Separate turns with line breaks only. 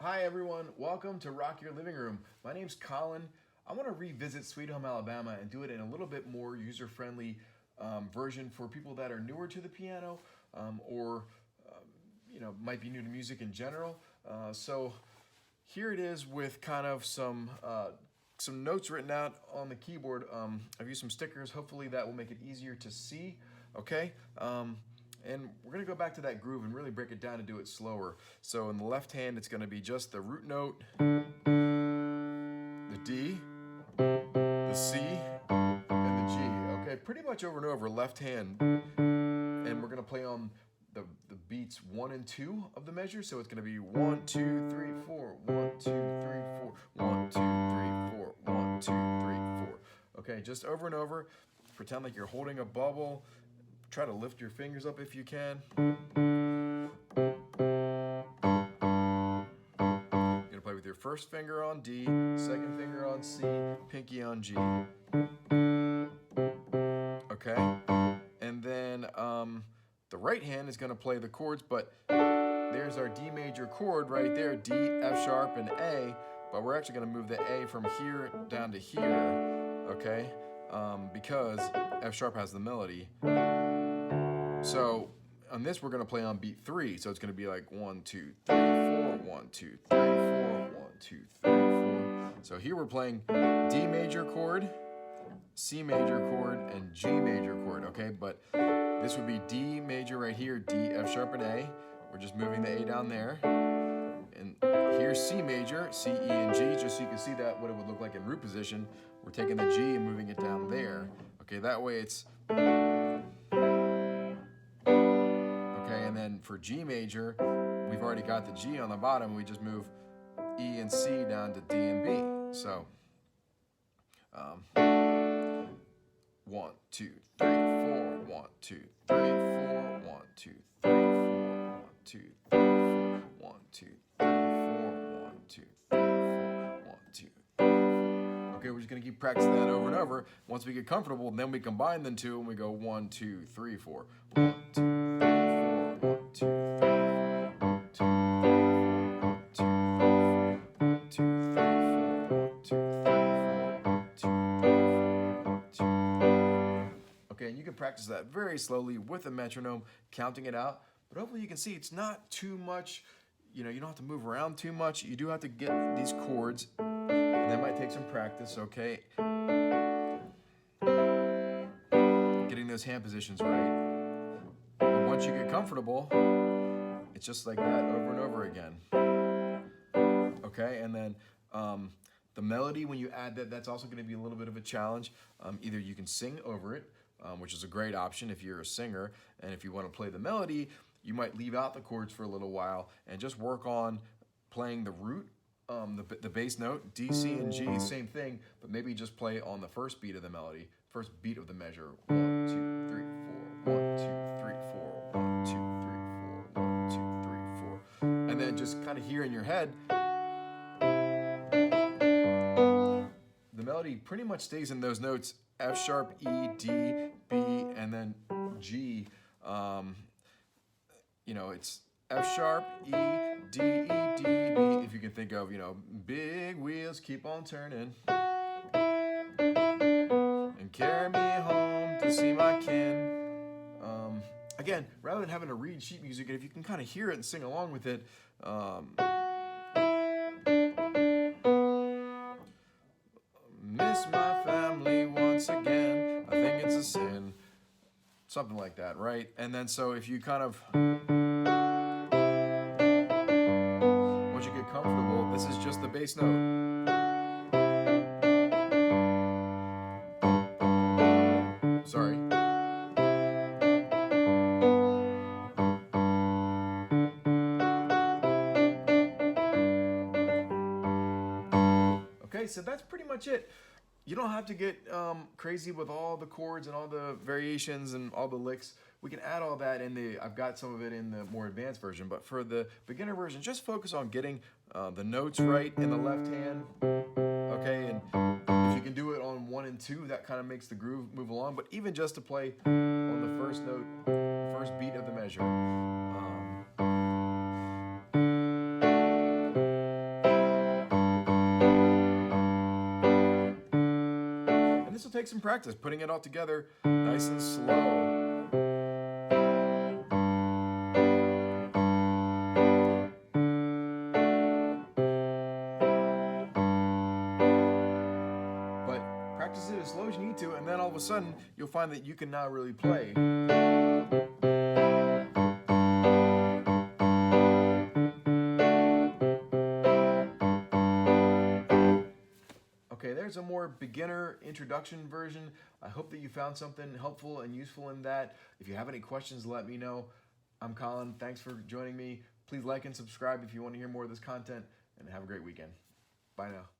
Hi everyone, welcome to Rock Your Living Room. My name's Colin. I want to revisit Sweet Home Alabama and do it in a little bit more user-friendly version for people that are newer to the piano or might be new to music in general. So here it is with kind of some notes written out on the keyboard. I've used some stickers. Hopefully that will make it easier to see. Okay. And we're going to go back to that groove and really break it down and do it slower. So in the left hand, it's going to be just the root note, the D, the C, and the G. Okay, pretty much over and over, left hand. And we're going to play on the beats 1 and 2 of the measure. So it's going to be 1, 2, 3, 4, 1, 2, 3, 4, 1, 2, 3, 4, 1, 2, 3, 4. Okay, just over and over. Pretend like you're holding a bubble. Try to lift your fingers up if you can. You're gonna play with your first finger on D, second finger on C, pinky on G. Okay? And then the right hand is gonna play the chords, but there's our D major chord right there, D, F sharp, and A, but we're actually gonna move the A from here down to here, okay? Because F sharp has the melody. So on this, we're going to play on beat 3. So it's going to be like 1, 2, 3, 4, 1, 2, 3, 4, 1, 2, 3, 4. So here we're playing D major chord, C major chord, and G major chord, okay? But this would be D major right here, D, F sharp, and A. We're just moving the A down there. And here's C major, C, E, and G, just so you can see that what it would look like in root position. We're taking the G and moving it down there. Okay, that way it's... And then for G major, we've already got the G on the bottom. We just move E and C down to D and B. So 1, 2, 3, 4, 1, 2, 3, 4, 1, 2, 3, 4, 1, 2, 3, 4, 1, 2, 3, 4, 1, 2, 3, 4, 1, 2, 3, 4. Okay, we're just gonna keep practicing that over and over. Once we get comfortable, then we combine the two and we go 1, 2, 3, 4. 1, 2, 3, 4, 1, 2, 3, 4, 1, 2, 3, 4, 1, 2, 3, 4, 1, 2, 3, 4, 1, 2, 3, 4, 1, 2, 3, 4, 1, 2, 3. Okay, and you can practice that very slowly with a metronome, counting it out. But hopefully you can see it's not too much. You don't have to move around too much. You do have to get these chords, and that might take some practice, okay? Getting those hand positions right. But once you get comfortable, it's just like that over and over again. Okay, and then the melody, when you add that, that's also going to be a little bit of a challenge. Either you can sing over it, which is a great option if you're a singer, and if you want to play the melody, you might leave out the chords for a little while and just work on playing the root, the bass note, D, C, and G, same thing, but maybe just play on the first beat of the melody, first beat of the measure. 1, 2, 3, 4, 1, 2, 3, 4, 1, 2, 3, 4, 1, 2, 3, 4. And then just kind of hear in your head, the melody pretty much stays in those notes, F sharp, E, D, B, and then G. It's F sharp, E, D, E, D, B. If you can think of, big wheels keep on turning and carry me home to see my kin. Again, rather than having to read sheet music, if you can kind of hear it and sing along with it, miss my family once again, I think it's a sin. Something like that, right? And then so if you kind of, once you get comfortable, this is just the bass note. Sorry. Okay, so that's pretty much it. You don't have to get crazy with all the chords and all the variations and all the licks. We can add all that in I've got some of it in the more advanced version, but for the beginner version, just focus on getting the notes right in the left hand, okay? And if you can do it on 1 and 2, that kind of makes the groove move along, but even just to play on the first note, first beat of the measure. take some practice putting it all together nice and slow. But practice it as slow as you need to, and then all of a sudden you'll find that you can now really play. Okay, there's a more beginner introduction version. I hope that you found something helpful and useful in that. If you have any questions, let me know. I'm Colin. Thanks for joining me. Please like and subscribe if you want to hear more of this content, and have a great weekend. Bye now.